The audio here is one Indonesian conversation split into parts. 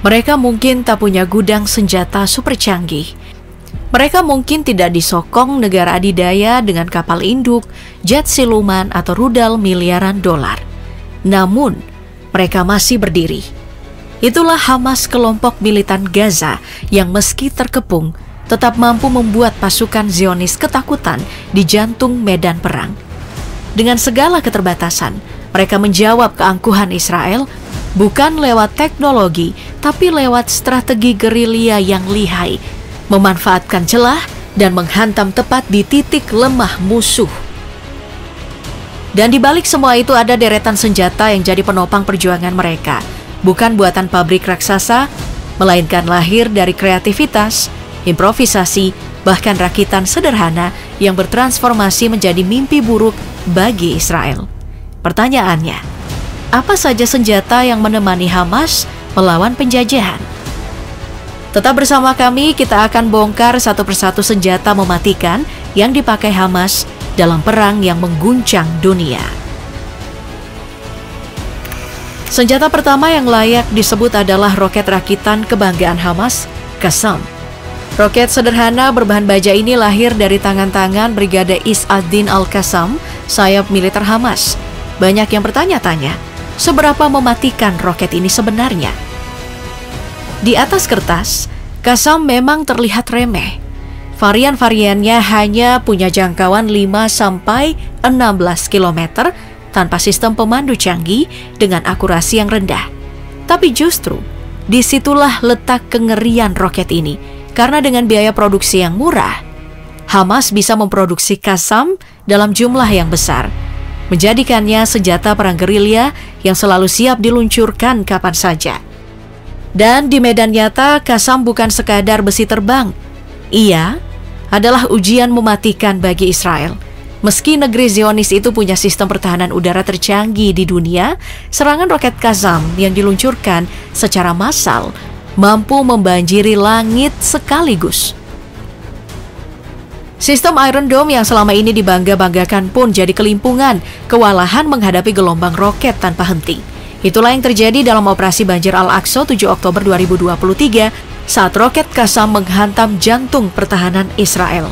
Mereka mungkin tak punya gudang senjata super canggih. Mereka mungkin tidak disokong negara adidaya dengan kapal induk, jet siluman, atau rudal miliaran dolar. Namun, mereka masih berdiri. Itulah Hamas, kelompok militan Gaza yang meski terkepung, tetap mampu membuat pasukan Zionis ketakutan di jantung medan perang. Dengan segala keterbatasan, mereka menjawab keangkuhan Israel bukan lewat teknologi, tapi lewat strategi gerilya yang lihai, memanfaatkan celah dan menghantam tepat di titik lemah musuh. Dan di balik semua itu ada deretan senjata yang jadi penopang perjuangan mereka. Bukan buatan pabrik raksasa, melainkan lahir dari kreativitas, improvisasi, bahkan rakitan sederhana yang bertransformasi menjadi mimpi buruk bagi Israel. Pertanyaannya, apa saja senjata yang menemani Hamas melawan penjajahan? Tetap bersama kami, kita akan bongkar satu persatu senjata mematikan yang dipakai Hamas dalam perang yang mengguncang dunia. Senjata pertama yang layak disebut adalah roket rakitan kebanggaan Hamas, Qassam. Roket sederhana berbahan baja ini lahir dari tangan-tangan Brigade Is ad-Din al-Qassam, sayap militer Hamas. Banyak yang bertanya-tanya, seberapa mematikan roket ini sebenarnya? Di atas kertas, Qassam memang terlihat remeh. Varian-variannya hanya punya jangkauan 5-16 km tanpa sistem pemandu canggih dengan akurasi yang rendah. Tapi justru, disitulah letak kengerian roket ini. Karena dengan biaya produksi yang murah, Hamas bisa memproduksi Qassam dalam jumlah yang besar, menjadikannya senjata perang gerilya yang selalu siap diluncurkan kapan saja. Dan di medan nyata, Qassam bukan sekadar besi terbang. Ia adalah ujian mematikan bagi Israel. Meski negeri Zionis itu punya sistem pertahanan udara tercanggih di dunia, serangan roket Qassam yang diluncurkan secara massal mampu membanjiri langit sekaligus. Sistem Iron Dome yang selama ini dibangga-banggakan pun jadi kelimpungan, kewalahan menghadapi gelombang roket tanpa henti. Itulah yang terjadi dalam operasi Banjir Al-Aqsa 7 Oktober 2023 saat roket Qassam menghantam jantung pertahanan Israel.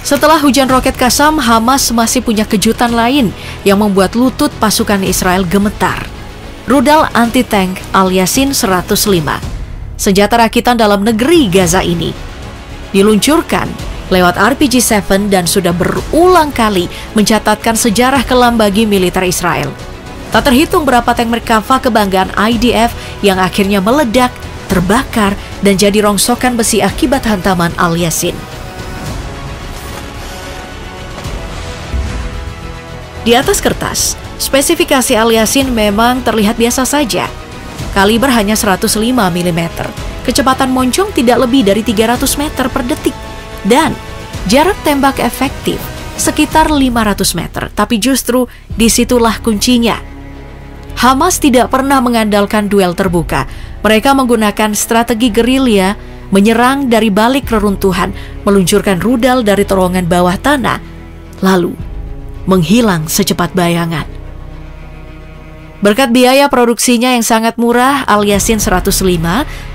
Setelah hujan roket Qassam, Hamas masih punya kejutan lain yang membuat lutut pasukan Israel gemetar. Rudal anti-tank Al-Yasin 105, senjata rakitan dalam negeri Gaza ini, diluncurkan lewat RPG-7 dan sudah berulang kali mencatatkan sejarah kelam bagi militer Israel. Tak terhitung berapa tank Merkava kebanggaan IDF yang akhirnya meledak, terbakar, dan jadi rongsokan besi akibat hantaman Al-Yasin. Di atas kertas, spesifikasi Al-Yasin memang terlihat biasa saja. Kaliber hanya 105 mm, kecepatan moncong tidak lebih dari 300 meter per detik, dan jarak tembak efektif sekitar 500 meter. Tapi justru disitulah kuncinya. Hamas tidak pernah mengandalkan duel terbuka. Mereka menggunakan strategi gerilya, menyerang dari balik reruntuhan, meluncurkan rudal dari terowongan bawah tanah, lalu menghilang secepat bayangan. Berkat biaya produksinya yang sangat murah, Al-Yasin 105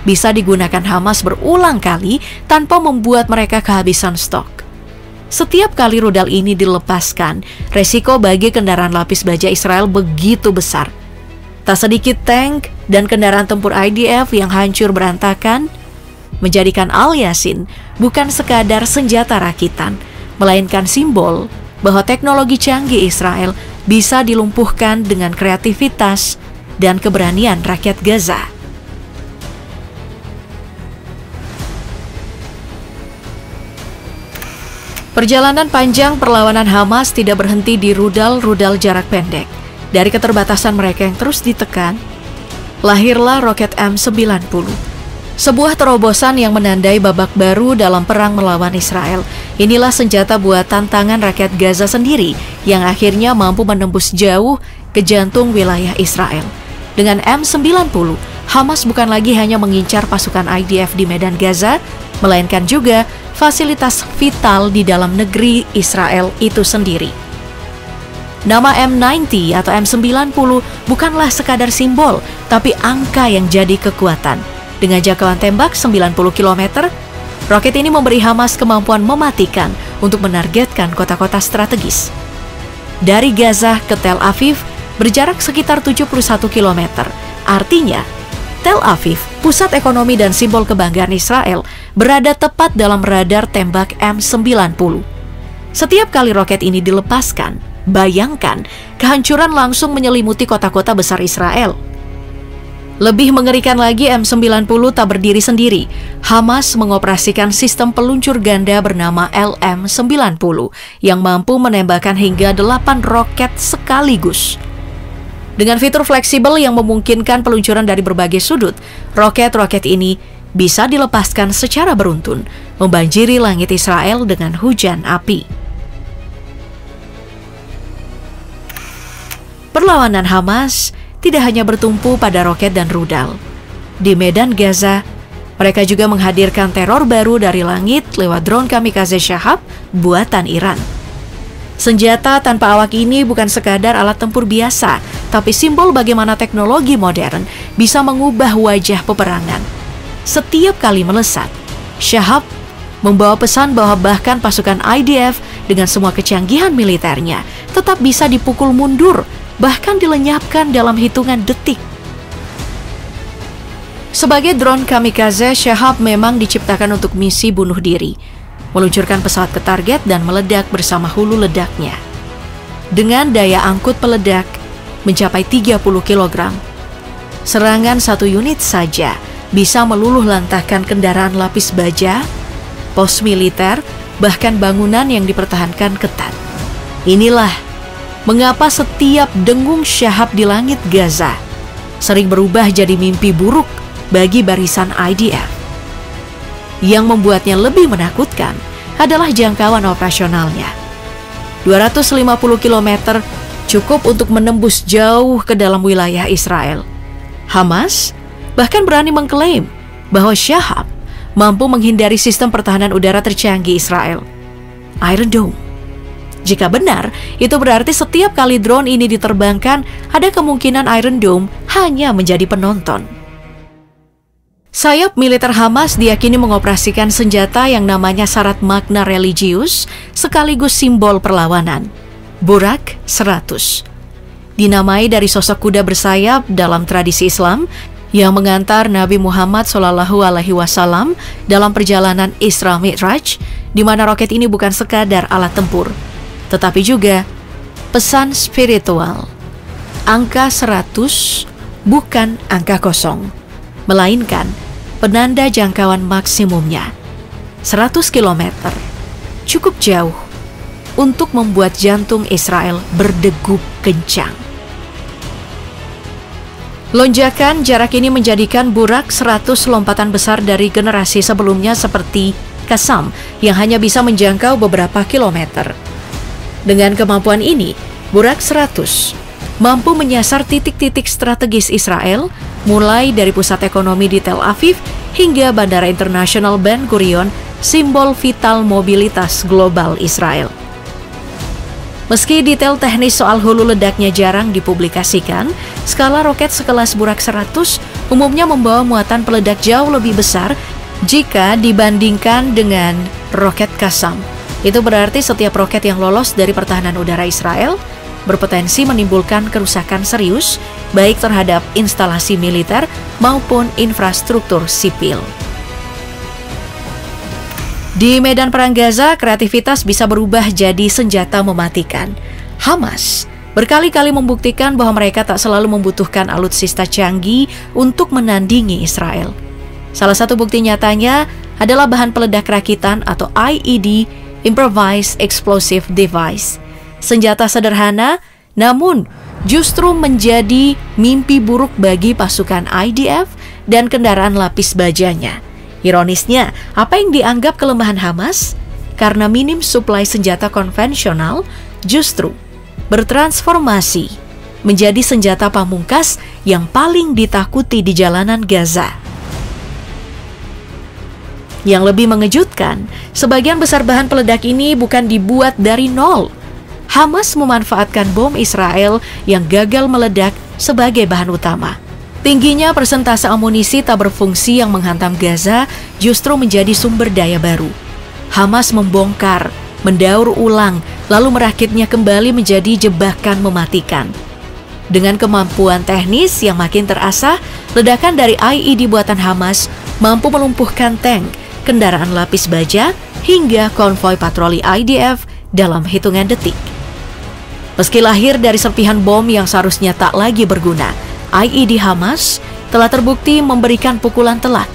bisa digunakan Hamas berulang kali tanpa membuat mereka kehabisan stok. Setiap kali rudal ini dilepaskan, resiko bagi kendaraan lapis baja Israel begitu besar. Tak sedikit tank dan kendaraan tempur IDF yang hancur berantakan, menjadikan Al-Yasin bukan sekadar senjata rakitan, melainkan simbol bahwa teknologi canggih Israel bisa dilumpuhkan dengan kreativitas dan keberanian rakyat Gaza. Perjalanan panjang perlawanan Hamas tidak berhenti di rudal-rudal jarak pendek. Dari keterbatasan mereka yang terus ditekan, lahirlah roket M90. Sebuah terobosan yang menandai babak baru dalam perang melawan Israel. Inilah senjata buatan tangan rakyat Gaza sendiri yang akhirnya mampu menembus jauh ke jantung wilayah Israel. Dengan M90, Hamas bukan lagi hanya mengincar pasukan IDF di medan Gaza, melainkan juga fasilitas vital di dalam negeri Israel itu sendiri. Nama M90 atau M90 bukanlah sekadar simbol, tapi angka yang jadi kekuatan. Dengan jangkauan tembak 90 km, roket ini memberi Hamas kemampuan mematikan untuk menargetkan kota-kota strategis. Dari Gaza ke Tel Aviv berjarak sekitar 71 km. Artinya, Tel Aviv, pusat ekonomi dan simbol kebanggaan Israel, berada tepat dalam radar tembak M90. Setiap kali roket ini dilepaskan, bayangkan kehancuran langsung menyelimuti kota-kota besar Israel. Lebih mengerikan lagi, M90 tak berdiri sendiri. Hamas mengoperasikan sistem peluncur ganda bernama LM90 yang mampu menembakkan hingga 8 roket sekaligus. Dengan fitur fleksibel yang memungkinkan peluncuran dari berbagai sudut, roket-roket ini bisa dilepaskan secara beruntun, membanjiri langit Israel dengan hujan api. Perlawanan Hamas tidak hanya bertumpu pada roket dan rudal. Di medan Gaza, mereka juga menghadirkan teror baru dari langit lewat drone kamikaze Shahab buatan Iran. Senjata tanpa awak ini bukan sekadar alat tempur biasa, tapi simbol bagaimana teknologi modern bisa mengubah wajah peperangan. Setiap kali melesat, Shahab membawa pesan bahwa bahkan pasukan IDF dengan semua kecanggihan militernya tetap bisa dipukul mundur, bahkan dilenyapkan dalam hitungan detik. Sebagai drone kamikaze, Shahab memang diciptakan untuk misi bunuh diri, meluncurkan pesawat ke target dan meledak bersama hulu ledaknya. Dengan daya angkut peledak mencapai 30 kg, serangan satu unit saja bisa meluluh lantahkan kendaraan lapis baja, pos militer, bahkan bangunan yang dipertahankan ketat. Inilah mengapa setiap dengung Shahab di langit Gaza sering berubah jadi mimpi buruk bagi barisan IDF. Yang membuatnya lebih menakutkan adalah jangkauan operasionalnya. 250 km cukup untuk menembus jauh ke dalam wilayah Israel. Hamas bahkan berani mengklaim bahwa Shahab mampu menghindari sistem pertahanan udara tercanggih Israel, Iron Dome. Jika benar, itu berarti setiap kali drone ini diterbangkan, ada kemungkinan Iron Dome hanya menjadi penonton. Sayap militer Hamas diyakini mengoperasikan senjata yang namanya syarat makna religius sekaligus simbol perlawanan, Burak 100. Dinamai dari sosok kuda bersayap dalam tradisi Islam yang mengantar Nabi Muhammad SAW dalam perjalanan Isra Mi'raj, di mana roket ini bukan sekadar alat tempur, tetapi juga pesan spiritual. Angka 100 bukan angka kosong, melainkan penanda jangkauan maksimumnya. 100 km cukup jauh untuk membuat jantung Israel berdegup kencang. Lonjakan jarak ini menjadikan Burak 100 lompatan besar dari generasi sebelumnya seperti Qassam yang hanya bisa menjangkau beberapa kilometer. Dengan kemampuan ini, Burak 100 mampu menyasar titik-titik strategis Israel, mulai dari pusat ekonomi di Tel Aviv hingga Bandara Internasional Ben Gurion, simbol vital mobilitas global Israel. Meski detail teknis soal hulu ledaknya jarang dipublikasikan, skala roket sekelas Burak 100 umumnya membawa muatan peledak jauh lebih besar jika dibandingkan dengan roket Qassam. Itu berarti setiap roket yang lolos dari pertahanan udara Israel berpotensi menimbulkan kerusakan serius, baik terhadap instalasi militer maupun infrastruktur sipil. Di medan perang Gaza, kreativitas bisa berubah jadi senjata mematikan. Hamas berkali-kali membuktikan bahwa mereka tak selalu membutuhkan alutsista canggih untuk menandingi Israel. Salah satu bukti nyatanya adalah bahan peledak rakitan atau IED, Improvised Explosive Device. Senjata sederhana, namun justru menjadi mimpi buruk bagi pasukan IDF dan kendaraan lapis bajanya. Ironisnya, apa yang dianggap kelemahan Hamas karena minim suplai senjata konvensional justru bertransformasi menjadi senjata pamungkas yang paling ditakuti di jalanan Gaza. Yang lebih mengejutkan, sebagian besar bahan peledak ini bukan dibuat dari nol. Hamas memanfaatkan bom Israel yang gagal meledak sebagai bahan utama. Tingginya persentase amunisi tak berfungsi yang menghantam Gaza justru menjadi sumber daya baru. Hamas membongkar, mendaur ulang, lalu merakitnya kembali menjadi jebakan mematikan. Dengan kemampuan teknis yang makin terasah, ledakan dari IED buatan Hamas mampu melumpuhkan tank, kendaraan lapis baja, hingga konvoi patroli IDF dalam hitungan detik. Meski lahir dari serpihan bom yang seharusnya tak lagi berguna, IED Hamas telah terbukti memberikan pukulan telak.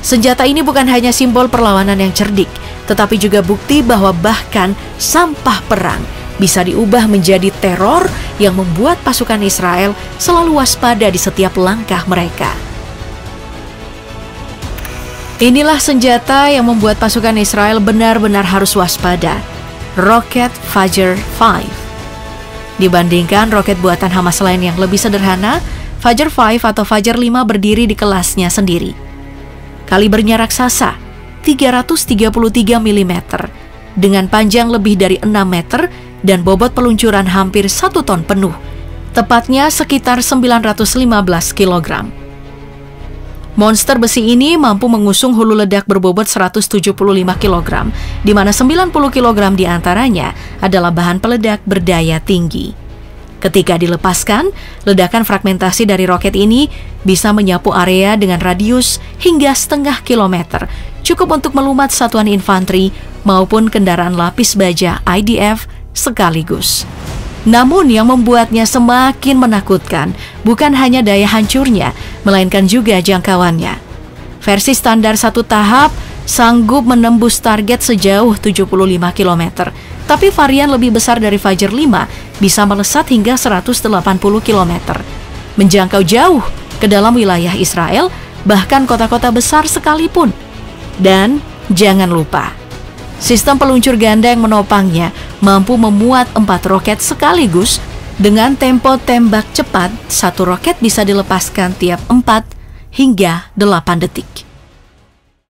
Senjata ini bukan hanya simbol perlawanan yang cerdik, tetapi juga bukti bahwa bahkan sampah perang bisa diubah menjadi teror yang membuat pasukan Israel selalu waspada di setiap langkah mereka. Inilah senjata yang membuat pasukan Israel benar-benar harus waspada. Roket Fajr 5. Dibandingkan roket buatan Hamas lain yang lebih sederhana, Fajr 5 atau Fajr 5 berdiri di kelasnya sendiri. Kalibernya raksasa, 333 mm, dengan panjang lebih dari 6 meter dan bobot peluncuran hampir 1 ton penuh, tepatnya sekitar 915 kg. Monster besi ini mampu mengusung hulu ledak berbobot 175 kg, di mana 90 kg diantaranya adalah bahan peledak berdaya tinggi. Ketika dilepaskan, ledakan fragmentasi dari roket ini bisa menyapu area dengan radius hingga setengah kilometer, cukup untuk melumat satuan infanteri maupun kendaraan lapis baja IDF sekaligus. Namun yang membuatnya semakin menakutkan bukan hanya daya hancurnya, melainkan juga jangkauannya. Versi standar satu tahap sanggup menembus target sejauh 75 km, tapi varian lebih besar dari Fajr 5 bisa melesat hingga 180 km, menjangkau jauh ke dalam wilayah Israel, bahkan kota-kota besar sekalipun. Dan jangan lupa, sistem peluncur ganda yang menopangnya mampu memuat 4 roket sekaligus. Dengan tempo tembak cepat, satu roket bisa dilepaskan tiap 4 hingga 8 detik.